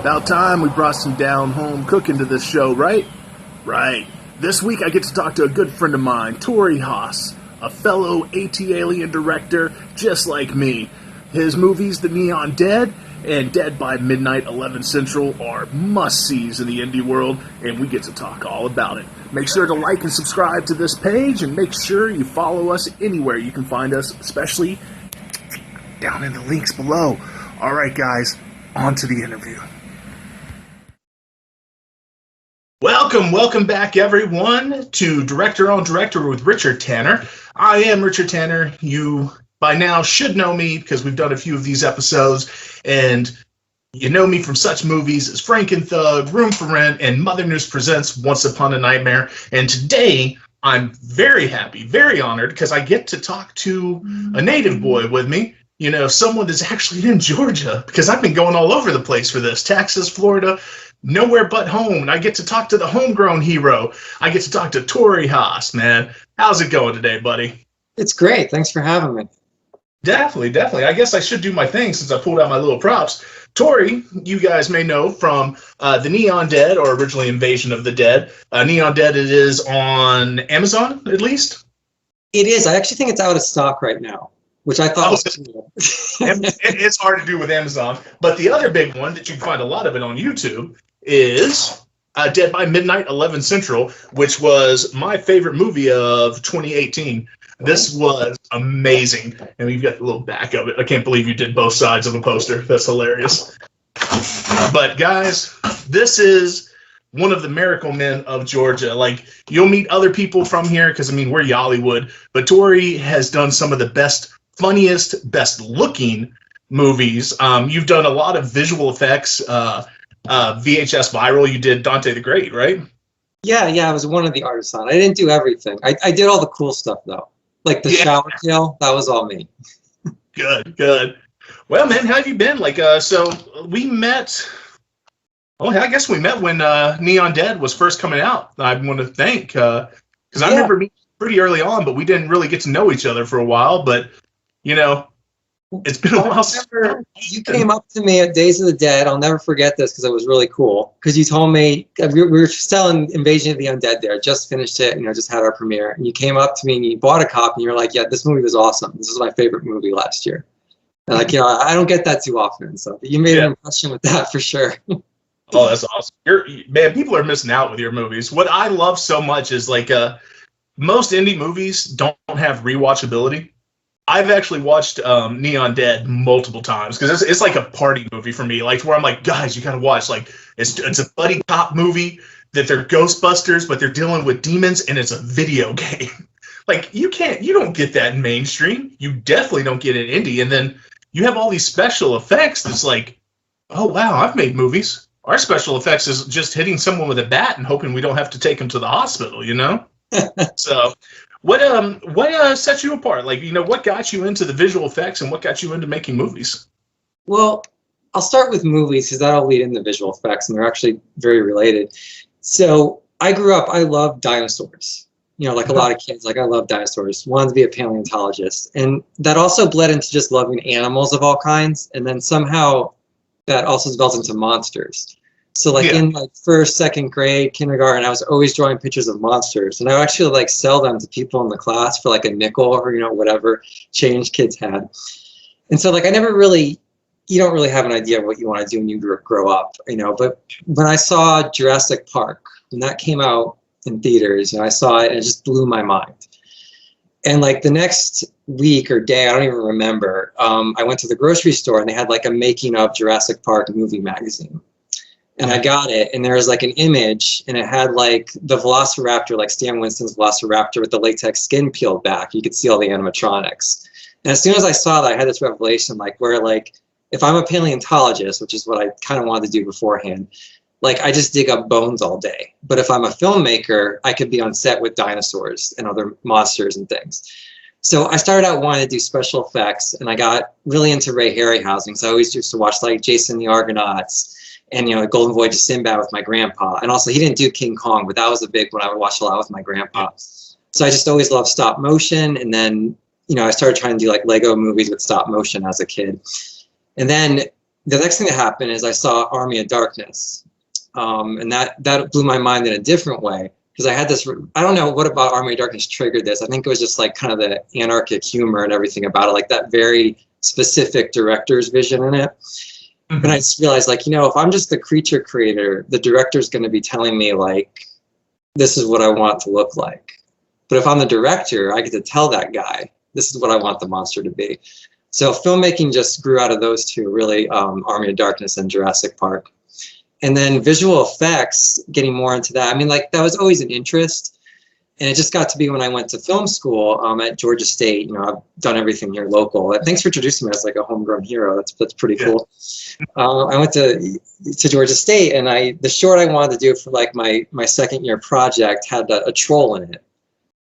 About time we brought some down-home cooking to this show, right? Right. This week I get to talk to a good friend of mine, Tori Haas, a fellow ATLien director just like me. His movies, The Neon Dead and Dead by Midnight 11 Central, are must-sees in the indie world, and we get to talk all about it. Make sure to like and subscribe to this page, and make sure you follow us anywhere you can find us, especially down in the links below. All right, guys, on to the interview. Welcome back, everyone, to Director on Director with Richard Tanner. I am Richard Tanner. You, by now, should know me because we've done a few of these episodes, and you know me from such movies as Frankenthug, Room for Rent, and Mother News Presents Once Upon a Nightmare. And today, I'm very happy, very honored, because I get to talk to a native boy with me. You know, someone that's actually in Georgia, because I've been going all over the place for this. Texas, Florida, nowhere but home. And I get to talk to the homegrown hero. I get to talk to Torey Haas, man. How's it going today, buddy? It's great. Thanks for having me. Definitely. I guess I should do my thing since I pulled out my little props. Tori, you guys may know from The Neon Dead, or originally Invasion of the Dead. Neon Dead, it is on Amazon, at least? It is. I actually think it's out of stock right now, which I thought was cool. It's hard to do with Amazon. But the other big one that you can find a lot of it on YouTube is Dead by Midnight 11 Central, which was my favorite movie of 2018. This was amazing. And we've got the little back of it. I can't believe you did both sides of a poster. That's hilarious. But guys, this is one of the miracle men of Georgia. Like, you'll meet other people from here because, I mean, we're Yollywood. But Tori has done some of the best, funniest, best looking movies. You've done a lot of visual effects, VHS viral. You did Dante the Great, right? Yeah, I was one of the artists on. I didn't do everything. I did all the cool stuff though, like the shower kill. That was all me. Good. Well, man, how have you been? Like, so we met. Oh, I guess we met when Neon Dead was first coming out. I want to thank because I remember meeting pretty early on, but we didn't really get to know each other for a while. But you know, it's been a while. You came up to me at Days of the Dead. I'll never forget this because it was really cool. Because you told me we were selling Invasion of the Undead there. Just finished it, just had our premiere. And you came up to me and you bought a copy. And you're like, "Yeah, this movie was awesome. This is my favorite movie last year." And like, I don't get that too often. So you made an impression with that for sure. Oh, that's awesome. Man, people are missing out with your movies. What I love so much is like most indie movies don't have rewatchability. I've actually watched Neon Dead multiple times because it's like a party movie for me. Like, where I'm like, guys, you gotta watch. Like, it's a buddy cop movie that they're Ghostbusters, but they're dealing with demons, and it's a video game. Like, you don't get that in mainstream. You definitely don't get it in indie. And then you have all these special effects that's like, oh wow, I've made movies. Our special effects is just hitting someone with a bat and hoping we don't have to take them to the hospital, you know? So what set you apart? Like, what got you into the visual effects and what got you into making movies? Well, I'll start with movies because that'll lead into visual effects, and they're actually very related. So I grew up, I loved dinosaurs. Like a lot of kids, like I love dinosaurs. Wanted to be a paleontologist. And that also bled into just loving animals of all kinds. And then somehow that also developed into monsters. So like in like first, second grade, kindergarten, I was always drawing pictures of monsters, and I would actually like sell them to people in the class for like a nickel or whatever change kids had. And so like you don't really have an idea of what you want to do when you grow up, But when I saw Jurassic Park, when that came out in theaters, I saw it and it just blew my mind. And like the next week or day, I don't even remember, I went to the grocery store and they had like a making of Jurassic Park movie magazine. And I got it, and there was like an image, and it had like the Velociraptor, like Stan Winston's Velociraptor with the latex skin peeled back. You could see all the animatronics. And as soon as I saw that, I had this revelation, like where like, if I'm a paleontologist, which is what I kind of wanted to do beforehand, like I just dig up bones all day. But if I'm a filmmaker, I could be on set with dinosaurs and other monsters and things. So I started out wanting to do special effects, and I got really into Ray Harryhausen. So I always used to watch like Jason the Argonauts and Golden Voyage of Sinbad with my grandpa. And also he didn't do King Kong, but that was a big one I would watch a lot with my grandpa. So I just always loved stop motion. And then, I started trying to do like Lego movies with stop motion as a kid. And then the next thing that happened is I saw Army of Darkness, and that blew my mind in a different way, because I had this, I don't know what about Army of Darkness triggered this. I think it was just like kind of the anarchic humor and everything about it, like that very specific director's vision in it. And I just realized, like, if I'm just the creature creator, the director's going to be telling me, like, this is what I want it to look like. But if I'm the director, I get to tell that guy, this is what I want the monster to be. So filmmaking just grew out of those two, really, Army of Darkness and Jurassic Park. And then visual effects, getting more into that. I mean, like, that was always an interest. And it just got to be when I went to film school at Georgia State. I've done everything here local. Thanks for introducing me as like a homegrown hero. That's pretty cool. I went to Georgia State, and the short I wanted to do for like my second year project had a troll in it.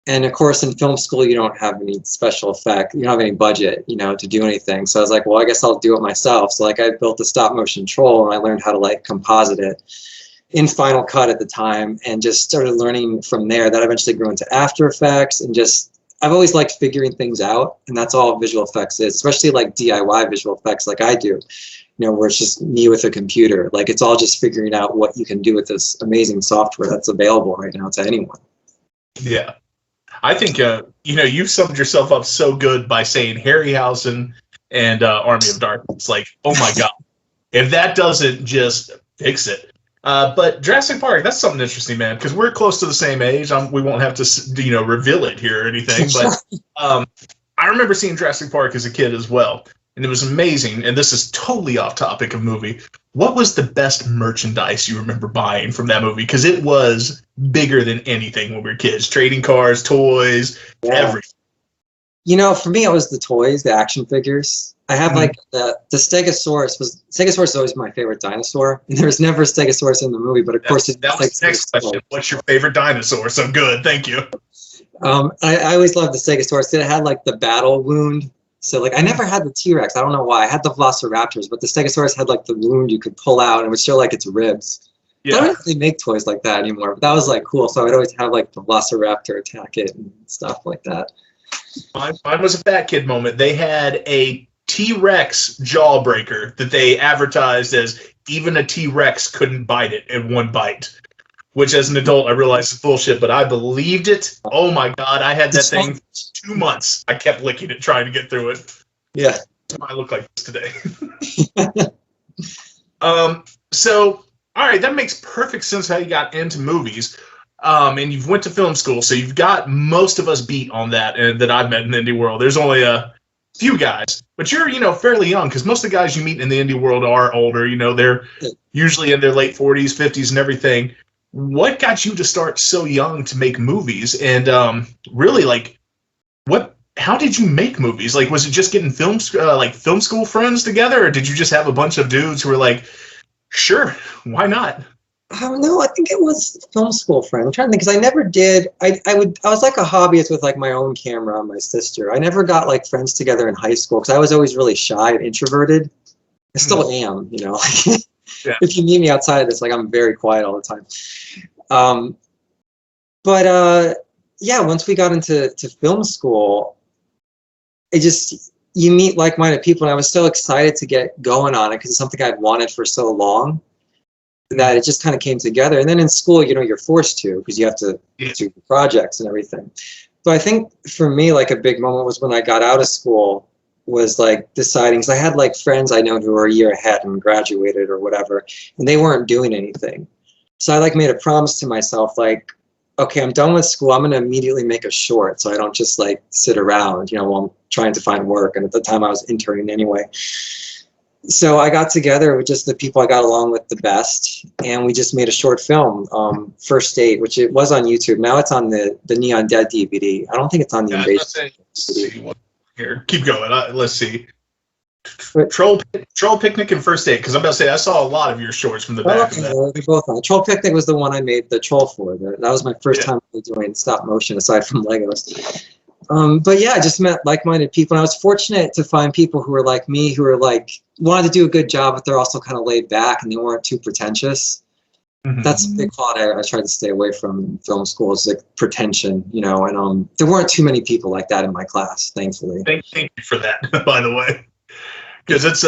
And of course, in film school, you don't have any special effect. You don't have any budget, to do anything. So I was like, well, I guess I'll do it myself. So like I built a stop motion troll, and I learned how to like composite it in Final Cut at the time, and just started learning from there. That eventually grew into After Effects, and just, I've always liked figuring things out, and that's all visual effects is, especially like DIY visual effects like I do, where it's just me with a computer. Like, it's all just figuring out what you can do with this amazing software that's available right now to anyone. Yeah. I think, you summed yourself up so good by saying Harryhausen and Army of Darkness. Like, oh my God, if that doesn't just fix it. But Jurassic Park, that's something interesting, man, because we're close to the same age. We won't have to, reveal it here or anything. But I remember seeing Jurassic Park as a kid as well, and it was amazing. And this is totally off topic of movie. What was the best merchandise you remember buying from that movie? Because it was bigger than anything when we were kids. Trading cards, toys, everything. For me, it was the toys, the action figures. I have like the Stegosaurus is always my favorite dinosaur. And there was never a Stegosaurus in the movie, but of course that was the next question. What's your favorite dinosaur? So good, thank you. I always loved the Stegosaurus. It had like the battle wound. So like I never had the T-Rex. I don't know why. I had the Velociraptors, but the Stegosaurus had like the wound you could pull out and it would show like its ribs. Yeah. I don't really make toys like that anymore, but that was like cool. So I'd always have like the Velociraptor attack it and stuff like that. Mine was a fat kid moment. They had a T-Rex jawbreaker that they advertised as even a T-Rex couldn't bite it in one bite, which as an adult I realized is bullshit, but I believed it. Oh my God, I had that thing for 2 months. I kept licking it, trying to get through it. Yeah. I look like this today. So, all right, that makes perfect sense how you got into movies. And you've went to film school, so you've got most of us beat on that that I've met in the indie world. There's only a few guys, but you're, fairly young, because most of the guys you meet in the indie world are older. They're usually in their late 40s, 50s, and everything. What got you to start so young to make movies? And really, like, how did you make movies? Like, was it just getting film school friends together, or did you just have a bunch of dudes who were like, sure, why not? No, I think it was film school friend. I'm trying to think, because I never did. I was like a hobbyist with like my own camera and my sister. I never got like friends together in high school because I was always really shy and introverted. I still am, Yeah. If you meet me outside of this, like, I'm very quiet all the time. Yeah, once we got into film school, you meet like-minded people, and I was so excited to get going on it because it's something I'd wanted for so long that it just kind of came together. And then in school, you're forced to, because you have to do projects and everything. But I think for me, like, a big moment was when I got out of school, was like deciding, because I had like friends I know who were a year ahead and graduated or whatever, and they weren't doing anything. So I like made a promise to myself, like, okay, I'm done with school. I'm going to immediately make a short, so I don't just like sit around, while I'm trying to find work. And at the time I was interning anyway. So I got together with just the people I got along with the best, and we just made a short film, First Date, which it was on YouTube. Now it's on the Neon Dead DVD. I don't think it's on the Invasion DVD. Here, keep going. Let's see. Troll Picnic and First Date, because I'm about to say I saw a lot of your shorts from the back of that. They're both on. Troll Picnic was the one I made the troll for. That was my first time doing stop motion aside from Legos. But yeah, I just met like-minded people, and I was fortunate to find people who were like me, who were like, wanted to do a good job, but they're also kind of laid back and they weren't too pretentious. Mm-hmm. That's a big quality I tried to stay away from in film school, is like pretension, and there weren't too many people like that in my class, thankfully. Thank you for that, by the way. Because it's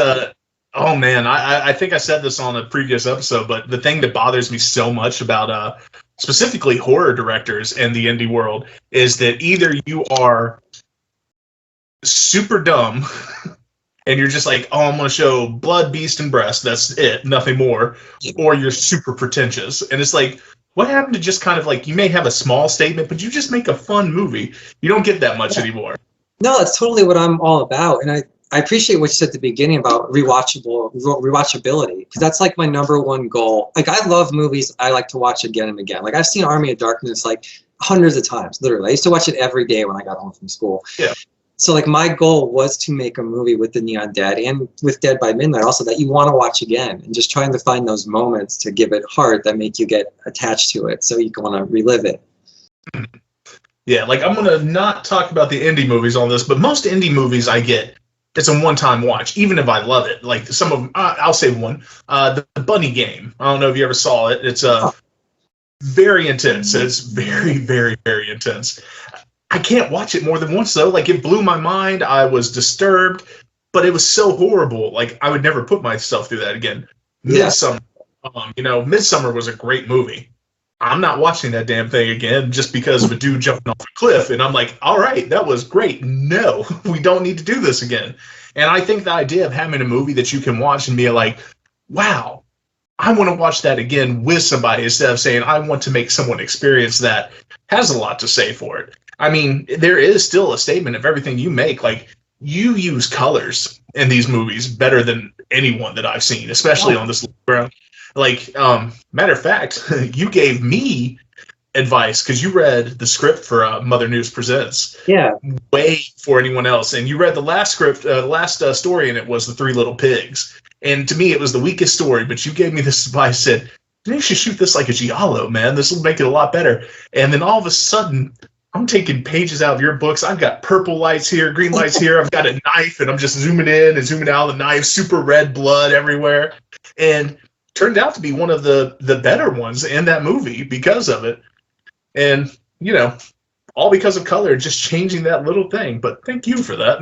Oh man, I think I said this on a previous episode, but the thing that bothers me so much about specifically horror directors in the indie world is that either you are super dumb and you're just like, oh, I'm going to show blood, beast, and breast. That's it, nothing more. Or you're super pretentious. And it's like, what happened to just kind of like, you may have a small statement, but you just make a fun movie. You don't get that much anymore. No, that's totally what I'm all about. And I appreciate what you said at the beginning about rewatchability, because that's like my number one goal. Like, I love movies I like to watch again and again. Like, I've seen Army of Darkness like hundreds of times, literally. I used to watch it every day when I got home from school. Yeah. So like my goal was to make a movie with the Neon Dead and with Dead by Midnight also that you want to watch again, and just trying to find those moments to give it heart that make you get attached to it so you can want to relive it. Yeah, like I'm going to not talk about the indie movies on this, but most indie movies I get, it's a one-time watch, even if I love it. Like some of them, I'll say one, the Bunny Game. I don't know if you ever saw it. It's very intense. It's very, very, very intense. I can't watch it more than once, though. Like, it blew my mind. I was disturbed, but it was so horrible. Like, I would never put myself through that again. Yeah. Midsummer, Midsummer was a great movie. I'm not watching that damn thing again just because of a dude jumping off a cliff. And I'm like, all right, that was great. No, we don't need to do this again. And I think the idea of having a movie that you can watch and be like, wow, I want to watch that again with somebody instead of saying, I want to make someone experience that, has a lot to say for it. I mean, there is still a statement of everything you make. Like, you use colors in these movies better than anyone that I've seen, especially on this ground. Like, matter of fact, you gave me advice because you read the script for Mother News Presents. Yeah. Way before anyone else. And you read the last script, the last story in it was The Three Little Pigs. And to me, it was the weakest story, but you gave me this advice, said, you should shoot this like a giallo, man. This will make it a lot better. And then all of a sudden, I'm taking pages out of your books. I've got purple lights here, green lights here. I've got a knife, and I'm just zooming in and zooming out of the knife, super red blood everywhere. And turned out to be one of the better ones in that movie because of it. And, all because of color, just changing that little thing. But thank you for that.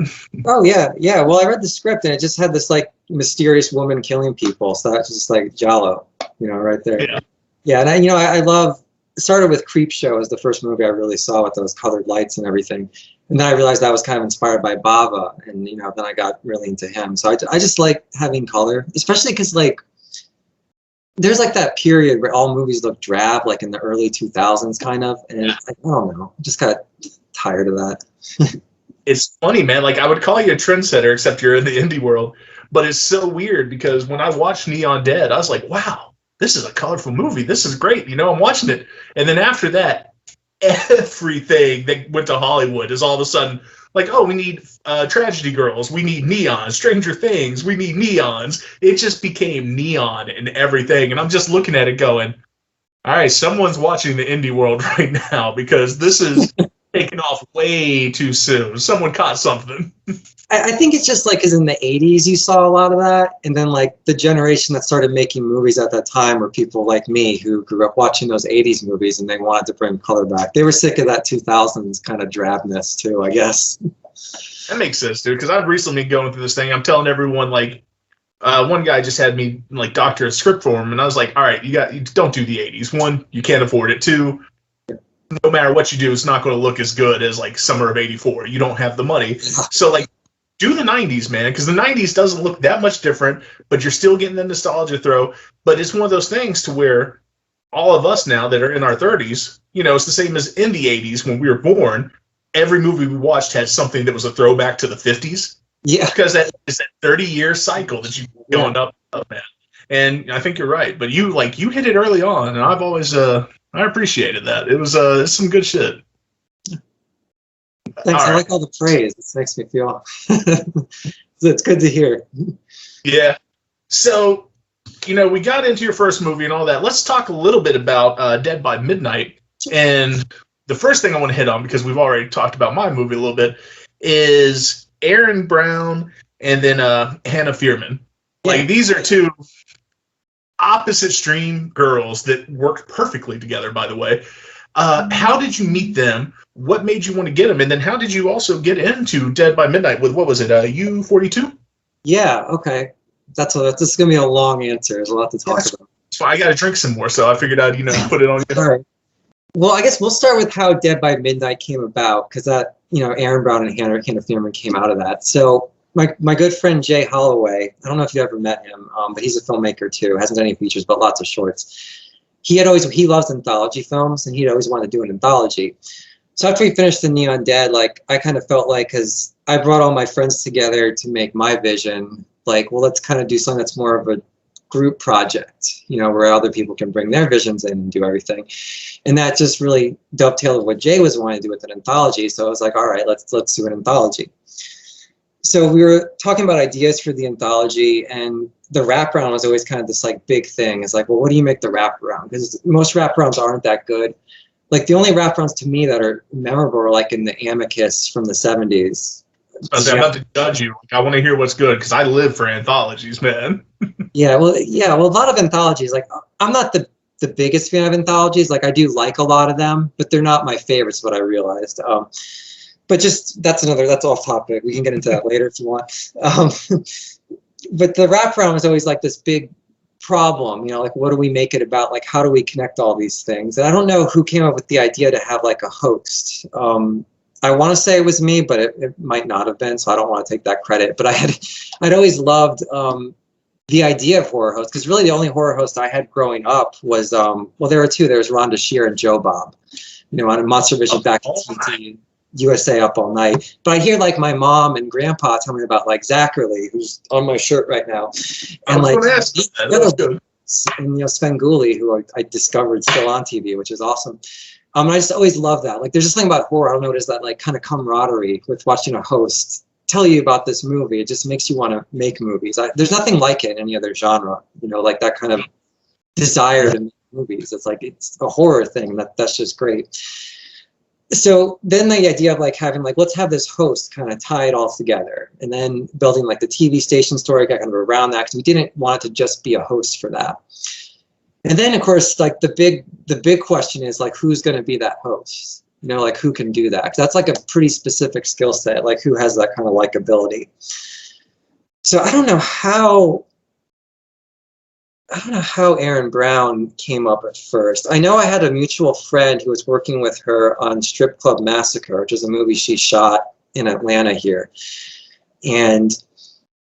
Oh, yeah. Yeah. Well, I read the script, and it just had this, like, mysterious woman killing people. So that's just, like, giallo, right there. Yeah. Yeah, and I love... It started with Creepshow as the first movie I really saw with those colored lights and everything. And then I realized that was kind of inspired by Bava, and, then I got really into him. So I just like having color, especially because, like, there's, like, that period where all movies look drab, like in the early 2000s kind of. And it's like, I don't know. I just got tired of that. It's funny, man. Like, I would call you a trendsetter, except you're in the indie world. But it's so weird because when I watched Neon Dead, I was like, wow. This is a colorful movie. This is great. I'm watching it. And then after that, everything that went to Hollywood is all of a sudden like, oh, we need tragedy girls. We need neon. Stranger Things. We need neons. It just became neon and everything. And I'm just looking at it going, all right, someone's watching the indie world right now because this is taking off way too soon. Someone caught something. I think it's just like because in the 80s you saw a lot of that, and then like the generation that started making movies at that time were people like me who grew up watching those 80s movies and they wanted to bring color back. They were sick of that 2000s kind of drabness too, I guess. That makes sense, dude, because I've recently been going through this thing. I'm telling everyone, like, one guy just had me like doctor a script for him, and I was like, all right, you don't do the 80s. One, you can't afford it. Two, no matter what you do, it's not going to look as good as like summer of '84. You don't have the money. So like, do the 90s, man, because the 90s doesn't look that much different, but you're still getting the nostalgia throw. But it's one of those things to where all of us now that are in our 30s, it's the same as in the 80s when we were born. Every movie we watched had something that was a throwback to the 50s. Yeah. Because that is that 30-year cycle that you going up, man. And I think you're right. But you hit it early on, and I've always I appreciated that. It was some good shit. Thanks. I like all the praise. This makes me feel it's good to hear. Yeah. So, we got into your first movie and all that. Let's talk a little bit about Dead by Midnight. And the first thing I want to hit on, because we've already talked about my movie a little bit, is Aaron Brown and then Hannah Fearman. Like, these are two opposite stream girls that worked perfectly together, by the way. How did you meet them? What made you want to get them? And then how did you also get into Dead by Midnight with, what was it, U42? Yeah, okay. this is gonna be a long answer. There's a lot to talk about. So I got to drink some more, so I figured I'd put it on you. All right. Well, I guess we'll start with how Dead by Midnight came about, because that Aaron Brown and Hannah Fearman came out of that. So my good friend Jay Holloway, I don't know if you ever met him, but he's a filmmaker too. Hasn't done any features, but lots of shorts. He loves anthology films, and he'd always wanted to do an anthology. So after we finished the Neon Dead, I kind of felt like, because I brought all my friends together to make my vision, well, let's kind of do something that's more of a group project, where other people can bring their visions in and do everything. And that just really dovetailed with what Jay was wanting to do with an anthology. So I was like, all right, let's do an anthology. So we were talking about ideas for the anthology, and the wraparound was always kind of this big thing. It's well, what do you make the wraparound? Because most wraparounds aren't that good. The only wraparounds to me that are memorable are in the Amicus from the 70s. I'm about to judge you. I want to hear what's good, because I live for anthologies, man. Well, a lot of anthologies. I'm not the biggest fan of anthologies. I do like a lot of them, but they're not my favorites. What I realized. But that's off topic. We can get into that later if you want. But the wraparound was always this big problem. What do we make it about? How do we connect all these things? And I don't know who came up with the idea to have a host. I want to say it was me, but it might not have been, so I don't want to take that credit. But I'd always loved the idea of horror hosts, because really the only horror host I had growing up was, well, there were two. There was Rhonda Shear and Joe Bob, on Monster Vision back in TT, USA Up All Night. But I hear my mom and grandpa tell me about Zachary, who's on my shirt right now. And and Sven Gulli, who I discovered still on TV, which is awesome. I just always love that. There's this thing about horror, I don't know what it is, that kind of camaraderie with watching a host tell you about this movie. It just makes you want to make movies. There's nothing like it in any other genre, that kind of desire to make movies. It's a horror thing. That's just great. So then the idea of having let's have this host kind of tie it all together, and then building the TV station story got kind of around that, because we didn't want it to just be a host for that. And then, of course, the big question is who's going to be that host? Who can do that? Because that's a pretty specific skill set. Who has that kind of likability? So I don't know how Aaron Brown came up at first. I know I had a mutual friend who was working with her on Strip Club Massacre, which is a movie she shot in Atlanta here, and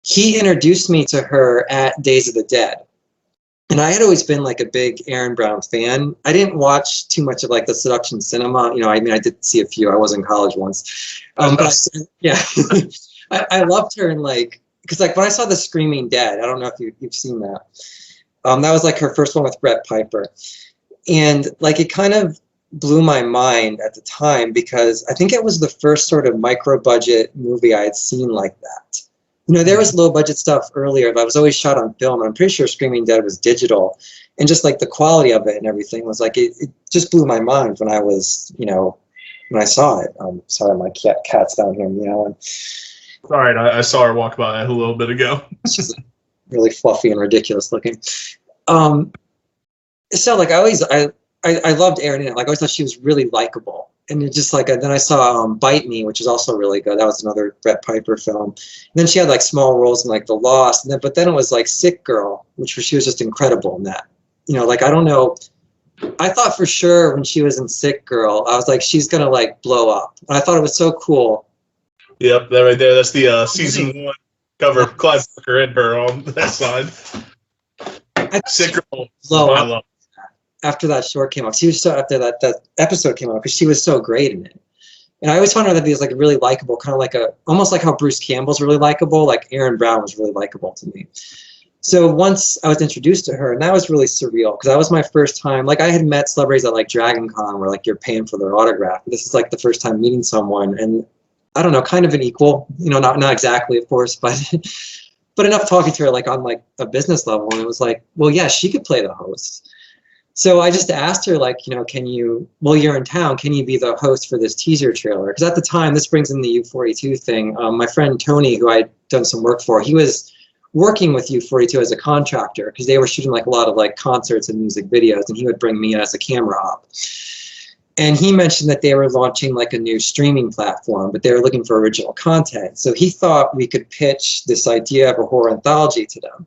he introduced me to her at Days of the Dead. And I had always been a big Aaron Brown fan. I didn't watch too much of the seduction cinema. I did see a few. I was in college once. But I loved her, and because when I saw The Screaming Dead, I don't know if you've seen that. That was her first one with Brett Piper. And it kind of blew my mind at the time, because I think it was the first sort of micro budget movie I had seen like that. There was low budget stuff earlier, but it was always shot on film. And I'm pretty sure Screaming Dead was digital, and just the quality of it and everything was it just blew my mind when I was, when I saw it. Sorry, my cat's down here meowing. All right, I saw her walk by a little bit ago. She's really fluffy and ridiculous looking. So I loved Erin in it. I always thought she was really likable. And it just then I saw Bite Me, which is also really good. That was another Brett Piper film. And then she had small roles in The Lost. And but then it was Sick Girl, she was just incredible in that. I don't know. I thought for sure when she was in Sick Girl, I was she's going to blow up. And I thought it was so cool. Yep, that right there. That's the season 1 cover. Clive Barker and her on that side. Sick Girl. Blow up. After that short came out, she was so after that episode came out, because she was so great in it. And I always found her that he was really likable, kind of almost like how Bruce Campbell's really likable. Aaron Brown was really likable to me. So once I was introduced to her, and that was really surreal, because that was my first time. I had met celebrities at Dragon Con, where you're paying for their autograph. But this is the first time meeting someone, and I don't know, kind of an equal. Not exactly, of course, but but enough talking to her on a business level, and it was well, yeah, she could play the host. So I just asked her, can you, well, you're in town, can you be the host for this teaser trailer? Because at the time, this brings in the U42 thing. My friend Tony, who I'd done some work for, he was working with U42 as a contractor, because they were shooting a lot of concerts and music videos, and he would bring me in as a camera op. And he mentioned that they were launching like a new streaming platform, but they were looking for original content. So he thought we could pitch this idea of a horror anthology to them.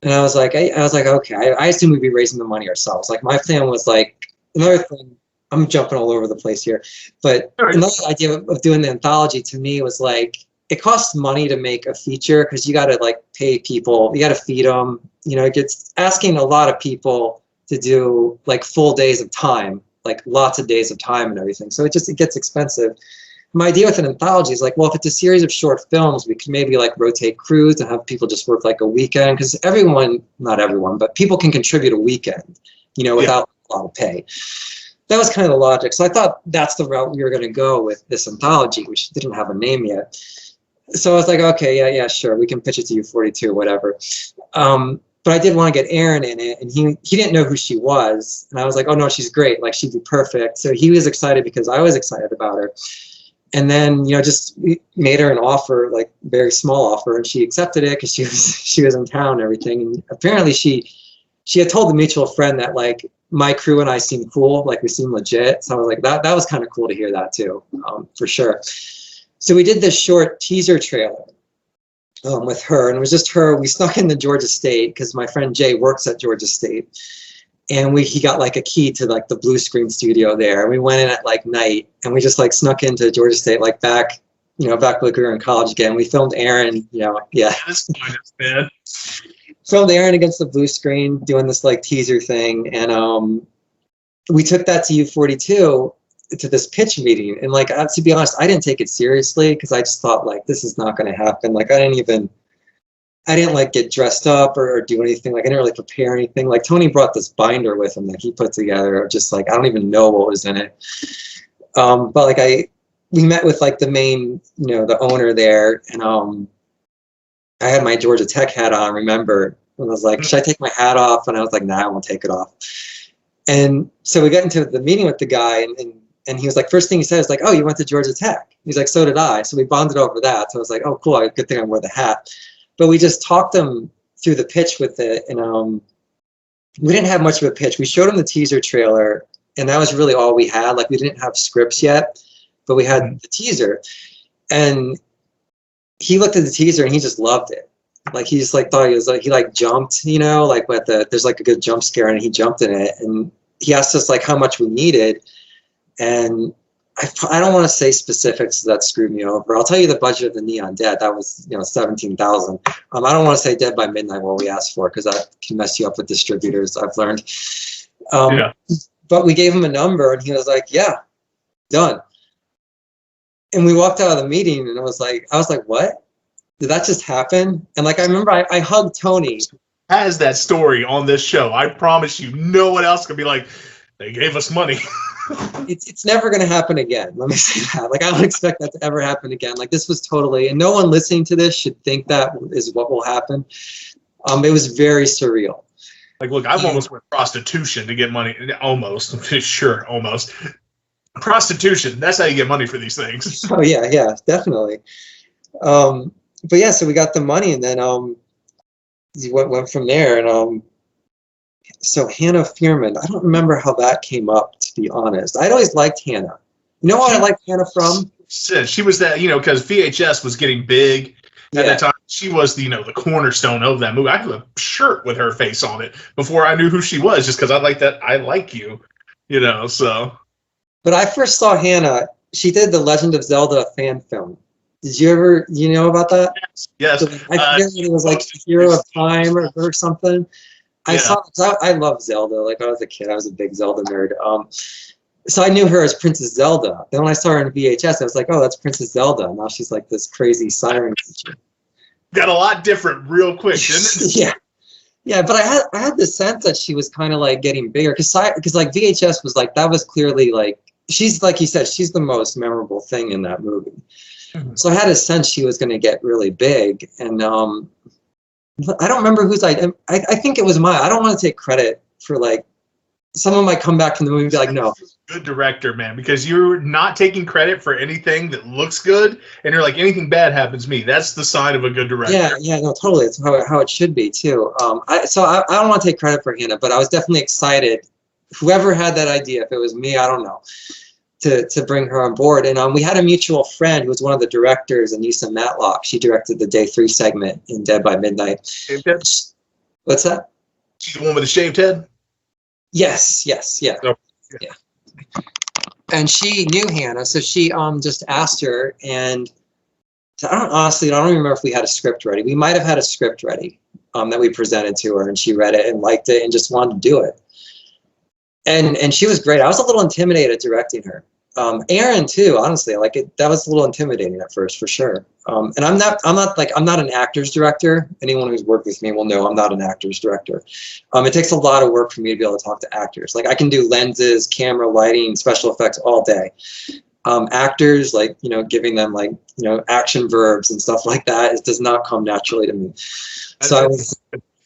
And I was like, okay, I assume we'd be raising the money ourselves. Like my plan was like, another thing, I'm jumping all over the place here, but another idea of doing the anthology to me was like, it costs money to make a feature because you got to like pay people, you got to feed them, you know, it gets asking a lot of people to do like full days of time, like lots of days of time and everything. So it gets expensive. My idea with an anthology is like, well, if it's a series of short films, we can maybe like rotate crews and have people just work like a weekend, because everyone, not everyone, but people can contribute a weekend, you know, without a lot of pay. That was kind of the logic. So I thought that's the route we were going to go with this anthology, which didn't have a name yet. So I was like, okay, yeah, sure, we can pitch it to U42, whatever. But I did want to get Aaron in it, and he didn't know who she was. And I was like, oh no, she's great, like she'd be perfect. So he was excited because I was excited about her. And then, you know, just made her an offer, like very small offer, and she accepted it because she was in town and everything. And apparently she had told a mutual friend that like my crew and I seem cool, like we seem legit. So I was like, that was kind of cool to hear that too, for sure. So we did this short teaser trailer with her, and it was just her. We snuck into Georgia State because my friend Jay works at Georgia State, and he got like a key to like the blue screen studio there. We went in at like night, and we just like snuck into Georgia State, like back like we were in college again. We filmed Aaron, That's bad. Filmed Aaron against the blue screen doing this like teaser thing, and we took that to U42 to this pitch meeting. And like, to be honest, I didn't take it seriously because I just thought like, this is not going to happen. Like I didn't like get dressed up or do anything. Like I didn't really prepare anything. Like Tony brought this binder with him that he put together, just like, I don't even know what was in it. But like we met with like the main, the owner there, and I had my Georgia Tech hat on, remember, and I was like, should I take my hat off? And I was like, nah, I won't take it off. And so we got into the meeting with the guy, and he was like, first thing he said is like, oh, you went to Georgia Tech. He's like, so did I. So we bonded over that. So I was like, oh, cool, good thing I wore the hat. But we just talked them through the pitch with it, and we didn't have much of a pitch. We showed him the teaser trailer, and that was really all we had. Like we didn't have scripts yet, but we had the teaser. And he looked at the teaser and he just loved it. Like he just like thought he was like, he like jumped, like there's like a good jump scare, and he jumped in it. And he asked us like how much we needed. And I don't want to say specifics, that screwed me over. I'll tell you the budget of the Neon Dead. That was, $17,000. I don't want to say Dead by Midnight what we asked for, because that can mess you up with distributors, I've learned. But we gave him a number, and he was like, yeah, done. And we walked out of the meeting, and I was like, what? Did that just happen? And like, I remember I hugged Tony. Has that story on this show. I promise you, no one else could be like, they gave us money. It's never going to happen again. Let me say that. Like, I don't expect that to ever happen again. Like, this was totally, and no one listening to this should think that is what will happen. It was very surreal. Like, look, I've almost went prostitution to get money. Almost. Sure, almost. Prostitution. That's how you get money for these things. Oh, yeah, definitely. But yeah, so we got the money, and then he went from there. And so Hannah Fearman, I don't remember how that came up, to be honest. I'd always liked Hannah. You know what I liked Hannah from? She was that, because VHS was getting big at that time. She was the cornerstone of that movie. I had a shirt with her face on it before I knew who she was, just because I like that. I like you, so. But I first saw Hannah. She did the Legend of Zelda fan film. Did you ever, know about that? Yes. So I forget it was like Hero of Time or something. I love Zelda. Like when I was a kid, I was a big Zelda nerd. So I knew her as Princess Zelda. Then when I saw her in VHS, I was like, oh, that's Princess Zelda. Now she's like this crazy siren teacher. Got a lot different real quick, didn't it? Yeah. But I had the sense that she was kind of like getting bigger, because like VHS was like, that was clearly like, she's like you said, she's the most memorable thing in that movie. Mm-hmm. So I had a sense she was going to get really big, and I don't remember whose I think it was mine. I don't want to take credit for, like, someone might come back from the movie and be like, no. Good director, man, because you're not taking credit for anything that looks good, and you're like, anything bad happens to me. That's the sign of a good director. Yeah, no, totally. It's how it should be too. So I don't want to take credit for Hannah, but I was definitely excited whoever had that idea, if it was me, I don't know, to bring her on board. And we had a mutual friend who was one of the directors, Anissa Matlock. She directed the Day 3 segment in Dead by Midnight. Shaved head? What's that? She's the one with the shaved head? Yes, yeah. Oh, yeah. And she knew Hannah, so she just asked her, and I don't remember if we had a script ready. We might have had a script ready that we presented to her, and she read it and liked it and just wanted to do it. And she was great. I was a little intimidated directing her. Aaron too, honestly, like that was a little intimidating at first, for sure. And I'm not an actor's director. Anyone who's worked with me will know I'm not an actor's director. It takes a lot of work for me to be able to talk to actors. Like I can do lenses, camera, lighting, special effects all day. Actors, like, giving them like, action verbs and stuff like that, it does not come naturally to me. So it's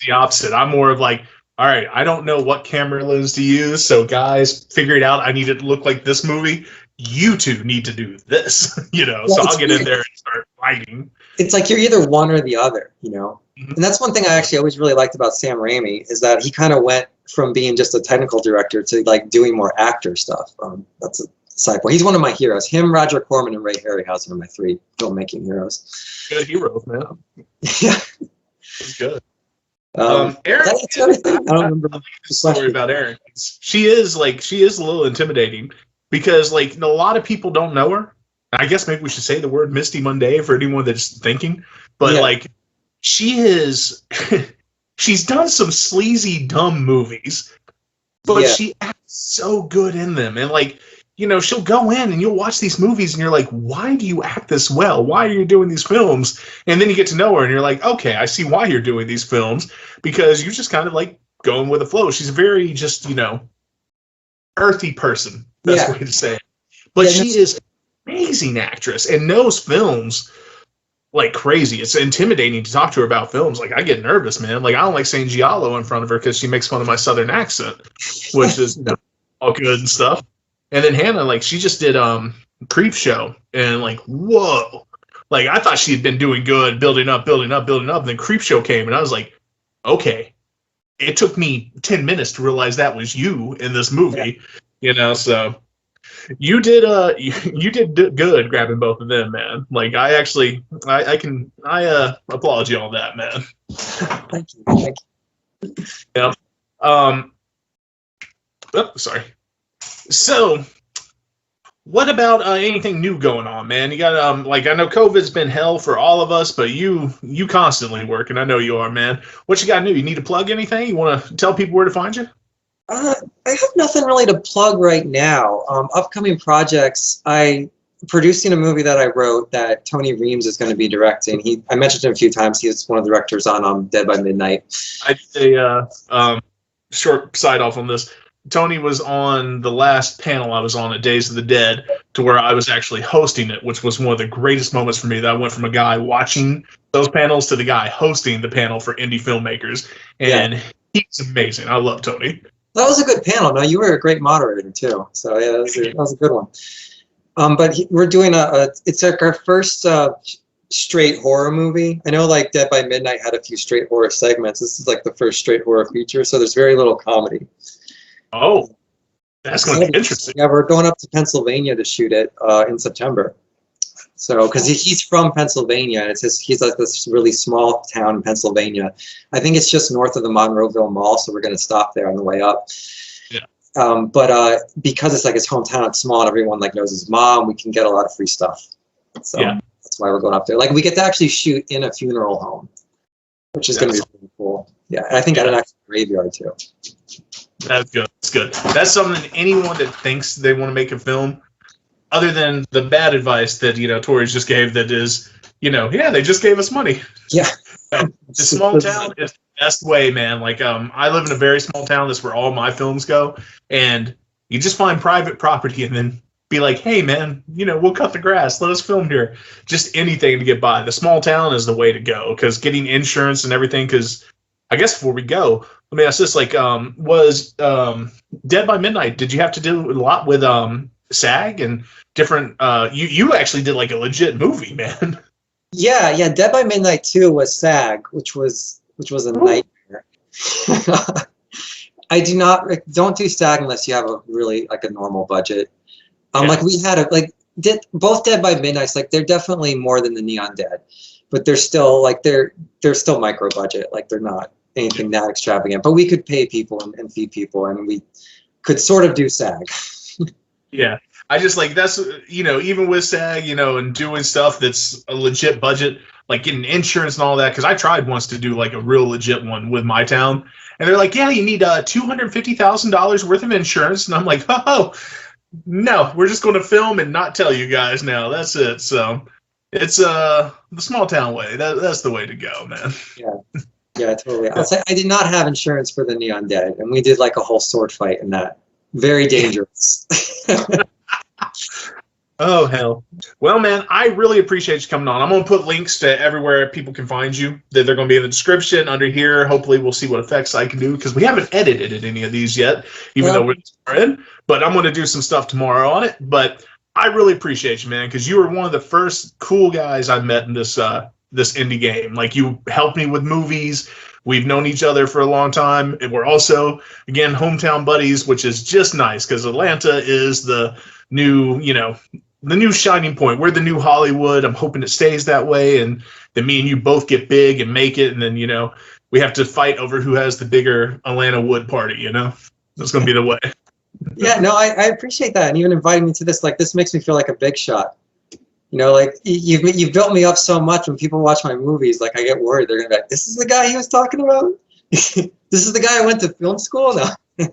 the opposite. I'm more of like, all right, I don't know what camera lens to use, so guys, figure it out. I need it to look like this movie. You two need to do this, so I'll get in there and start fighting. It's like you're either one or the other, And that's one thing I actually always really liked about Sam Raimi, is that he kind of went from being just a technical director to like doing more actor stuff. That's a side point. He's one of my heroes. Him, Roger Corman, and Ray Harryhausen are my 3 filmmaking heroes. Good heroes, man. Yeah. It's good. Erin, that's everything. I don't remember the story about Erin. She is a little intimidating because like a lot of people don't know her. I guess maybe we should say the word Misty Monday for anyone that's thinking. But like she is, she's done some sleazy, dumb movies, but she acts so good in them. And like, she'll go in and you'll watch these movies and you're like, why do you act this well? Why are you doing these films? And then you get to know her and you're like, okay, I see why you're doing these films, because you're just kind of like going with the flow. She's a very just, earthy person. That's the way to say it. But she is an amazing actress and knows films like crazy. It's intimidating to talk to her about films. Like I get nervous, man. Like I don't like saying giallo in front of her because she makes fun of my Southern accent, which is all good and stuff. And then Hannah, like, she just did Creep Show, and like, whoa, like I thought she had been doing good, building up, and then Creep Show came, and I was like, okay, it took me 10 minutes to realize that was you in this movie, So you did good grabbing both of them, man. Like I applaud you on that, man. Thank you. Yeah. Sorry. So, what about anything new going on, man? You got like I know COVID's been hell for all of us, but you constantly work, and I know you are, man. What you got new? You need to plug anything? You want to tell people where to find you? I have nothing really to plug right now. Upcoming projects, I producing a movie that I wrote that Tony Reams is going to be directing. I mentioned him a few times. He's one of the directors on Dead by Midnight. I'd say short side off on this. Tony was on the last panel I was on at Days of the Dead, to where I was actually hosting it, which was one of the greatest moments for me. That I went from a guy watching those panels to the guy hosting the panel for indie filmmakers, and he's amazing. I love Tony. That was a good panel. No, you were a great moderator too. So yeah, that was a good one. But we're doing it's like our first straight horror movie. I know like Dead by Midnight had a few straight horror segments. This is like the first straight horror feature, so there's very little comedy. Oh, that's going to be interesting. Yeah, we're going up to Pennsylvania to shoot it in September. So, because he's from Pennsylvania, and he's like this really small town in Pennsylvania. I think it's just north of the Monroeville Mall, so we're going to stop there on the way up. Yeah. But because it's like his hometown, it's small, and everyone like knows his mom, we can get a lot of free stuff. So that's why we're going up there. Like we get to actually shoot in a funeral home, which is going to be really cool. Yeah, and I think at an actual graveyard too. That's good. That's good. That's something anyone that thinks they want to make a film, other than the bad advice that Tori just gave, that is, they just gave us money. Yeah. The small town is the best way, man. Like, I live in a very small town. That's where all my films go, and you just find private property and then be like, hey, man, we'll cut the grass. Let us film here. Just anything to get by. The small town is the way to go, because getting insurance and everything. Because I guess before we go, let me ask this: like, was Dead by Midnight? Did you have to do a lot with SAG and different? You actually did like a legit movie, man. Yeah. Dead by Midnight 2 was SAG, which was a nightmare. I do not don't do SAG unless you have a really like a normal budget. Like we had both Dead by Midnight's, like they're definitely more than the Neon Dead, but they're still like they're still micro budget. Like they're not anything that extravagant. But we could pay people and feed people, and we could sort of do SAG. Yeah, I just like that's even with SAG, and doing stuff that's a legit budget, like getting insurance and all that. Because I tried once to do like a real legit one with my town, and they're like, "Yeah, you need $250,000 worth of insurance," and I'm like, "Oh, no, we're just going to film and not tell you guys now. That's it." So it's the small town way. That's the way to go, man. Yeah, totally. I'll say I did not have insurance for the Neon Dead, and we did like a whole sword fight in that. Very dangerous. Oh, hell. Well, man, I really appreciate you coming on. I'm going to put links to everywhere people can find you. They're going to be in the description under here. Hopefully, we'll see what effects I can do, because we haven't edited any of these yet, even though we're in. But I'm going to do some stuff tomorrow on it. But I really appreciate you, man, because you were one of the first cool guys I met in this indie game. Like, you helped me with movies. We've known each other for a long time. And we're also, again, hometown buddies, which is just nice, because Atlanta is the new, the new shining point. We're the new Hollywood. I'm hoping it stays that way, and then me and you both get big and make it, and then, we have to fight over who has the bigger Atlanta Wood party, That's going to be the way. Yeah, no, I appreciate that. And even inviting me to this, like, this makes me feel like a big shot. Like you've built me up so much. When people watch my movies, like I get worried they're gonna be like, "This is the guy he was talking about. This is the guy I went to film school." No.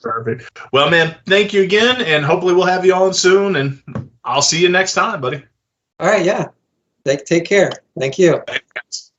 Perfect. Well, man, thank you again, and hopefully we'll have you on soon. And I'll see you next time, buddy. All right. Yeah. Take care. Thank you. Thanks.